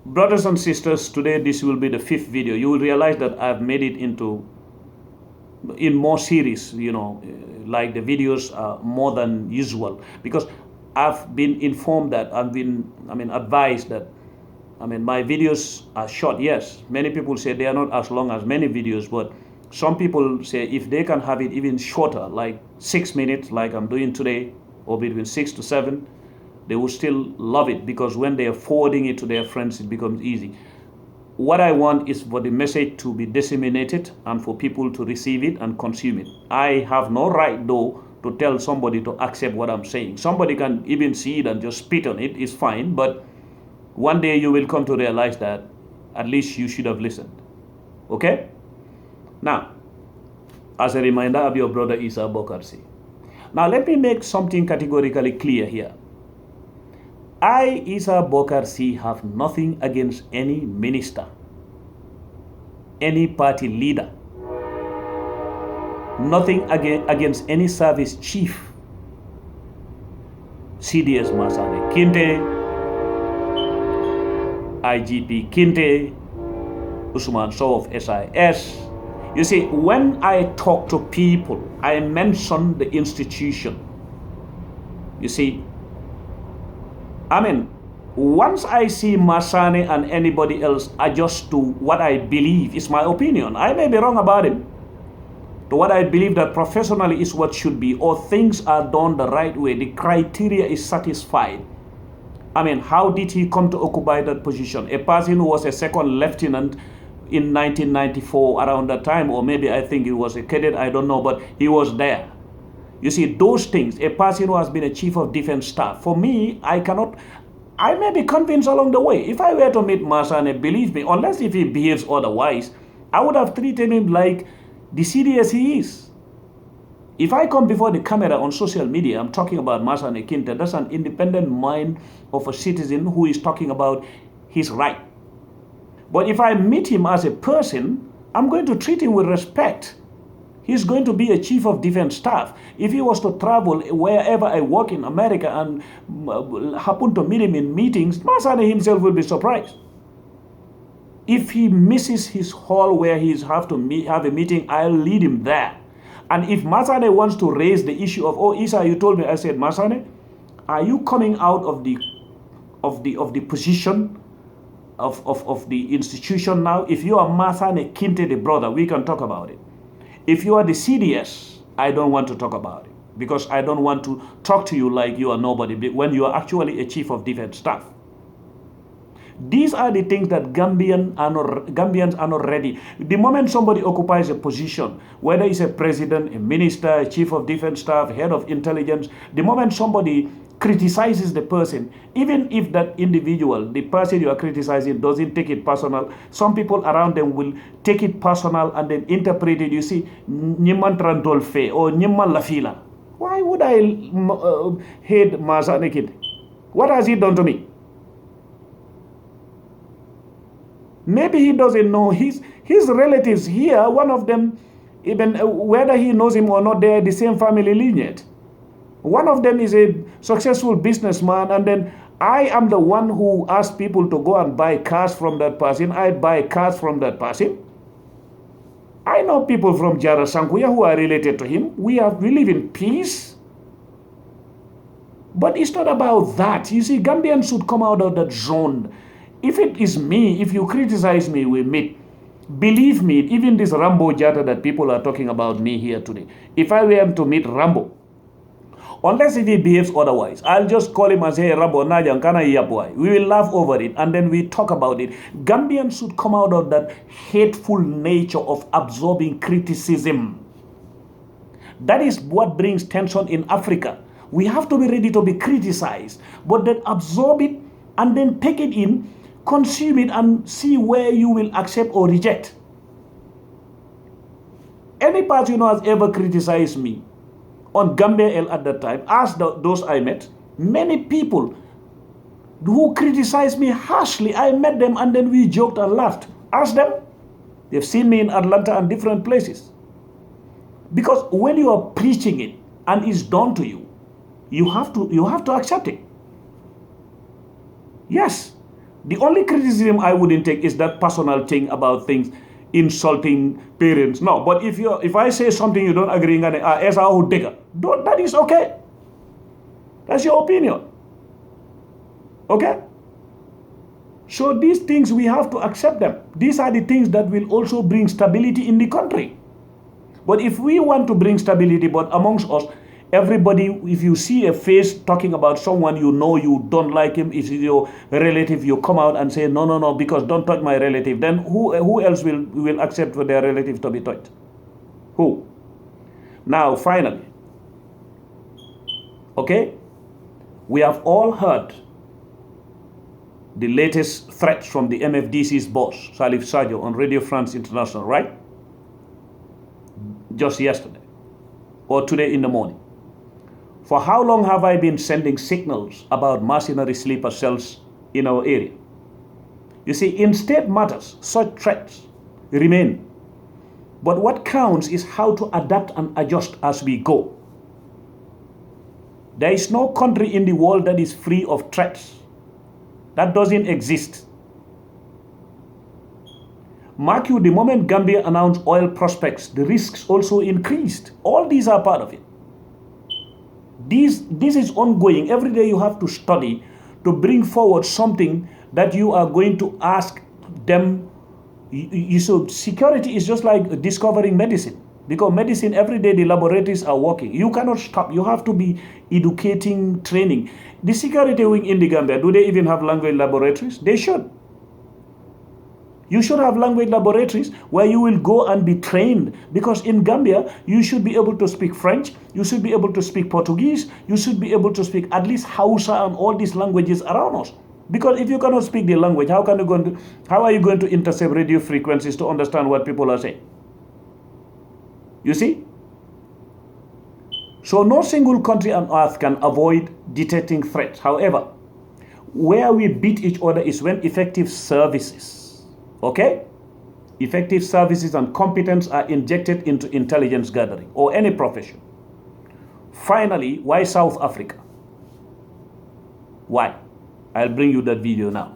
Brothers and sisters, today this will be the 5th video. You will realize that I've made it in more series, like the videos are more than usual, because I've been informed that advised that, my videos are short. Yes, many people say they are not as long as many videos, but some people say if they can have it even shorter, like 6 minutes, like I'm doing today, or between 6 to 7, they will still love it, because when they are forwarding it to their friends, it becomes easy. What I want is for the message to be disseminated and for people to receive it and consume it. I have no right, though, to tell somebody to accept what I'm saying. Somebody can even see it and just spit on it. It's fine, but one day you will come to realize that at least you should have listened. Okay? Now, as a reminder, I'm your brother Issa BOKARR. Now, let me make something categorically clear here. I, Issa BOKARR, have nothing against any minister, any party leader, nothing against any service chief. CDS Masane Kinte, IGP Kinte, Usman Sow of SIS. You see, when I talk to people, I mention the institution. You see, once I see Masane and anybody else adjust to what I believe is my opinion, I may be wrong about him, to what I believe that professionally is what should be, or things are done the right way, the criteria is satisfied. How did he come to occupy that position? A person who was a second lieutenant in 1994, around that time, or maybe I think it was a cadet, I don't know, but he was there. You see, those things, a person who has been a chief of defense staff, for me, I may be convinced along the way. If I were to meet Masane, believe me, unless if he behaves otherwise, I would have treated him like the CDS he is. If I come before the camera on social media, I'm talking about Masane Kinte, that's an independent mind of a citizen who is talking about his right. But if I meet him as a person, I'm going to treat him with respect. He's going to be a chief of defense staff. If he was to travel wherever I work in America and happen to meet him in meetings, Masane himself will be surprised. If he misses his hall where he have a meeting, I'll lead him there. And if Masane wants to raise the issue of, oh, Issa, you told me, I said, Masane, are you coming out of the position of the institution now? If you are Masane Kinte, the brother, we can talk about it. If you are the CDS, I don't want to talk about it, because I don't want to talk to you like you are nobody when you are actually a chief of defense staff. These are the things that Gambians are not ready. The moment somebody occupies a position, whether it's a president, a minister, a chief of defense staff, head of intelligence, the moment somebody criticizes the person, even if that individual, the person you are criticizing, doesn't take it personal, some people around them will take it personal and then interpret it. You see, Nyiman Trandolfe or Nyiman Lafila. Why would I hate Masane Kinte? What has he done to me? Maybe he doesn't know his relatives here, one of them, even whether he knows him or not, they're the same family lineage. One of them is a successful businessman, and then I am the one who asks people to go and buy cars from that person. I buy cars from that person. I know people from Jara Sankuya who are related to him. We live in peace. But it's not about that. You see, Gambians should come out of that zone. If it is me, if you criticize me, we meet. Believe me, even this Rambo Jata that people are talking about me here today, if I were to meet Rambo, unless if he behaves otherwise, I'll just call him and say, hey, Rambo, Najan, kana yapwai. We will laugh over it and then we talk about it. Gambians should come out of that hateful nature of absorbing criticism. That is what brings tension in Africa. We have to be ready to be criticized, but then absorb it and then take it in, consume it, and see where you will accept or reject. Any person who has ever criticized me on Gambia L at that time, ask those I met, many people who criticized me harshly, I met them and then we joked and laughed. Ask them. They've seen me in Atlanta and different places. Because when you are preaching it and it's done to you, you have to accept it. Yes, The only criticism I wouldn't take is that personal thing about things insulting parents. No, but if I say something you don't agree with, that is okay. That's your opinion. Okay? So these things, we have to accept them. These are the things that will also bring stability in the country. But if we want to bring stability, but amongst us, everybody, if you see a face talking about someone you know you don't like him, is your relative, you come out and say, no, because don't touch my relative, then who else will accept for their relative to be touched? Who? Now, finally, okay, we have all heard the latest threats from the MFDC's boss, Salif Sadio, on Radio France International, right? Just yesterday or today in the morning. For how long have I been sending signals about mercenary sleeper cells in our area? You see, in state matters, such threats remain. But what counts is how to adapt and adjust as we go. There is no country in the world that is free of threats. That doesn't exist. Mark you, the moment Gambia announced oil prospects, the risks also increased. All these are part of it. This is ongoing. Every day you have to study to bring forward something that you are going to ask them. So security is just like discovering medicine. Because medicine, every day the laboratories are working. You cannot stop. You have to be educating, training. The security wing in the Gambia, do they even have language laboratories? They should. You should have language laboratories where you will go and be trained. Because in Gambia, you should be able to speak French, you should be able to speak Portuguese, you should be able to speak at least Hausa and all these languages around us. Because if you cannot speak the language, how are you going to intercept radio frequencies to understand what people are saying? You see? So no single country on earth can avoid detecting threats. However, where we beat each other is when effective services, okay? Effective services and competence are injected into intelligence gathering or any profession. Finally, why South Africa? Why? I'll bring you that video now.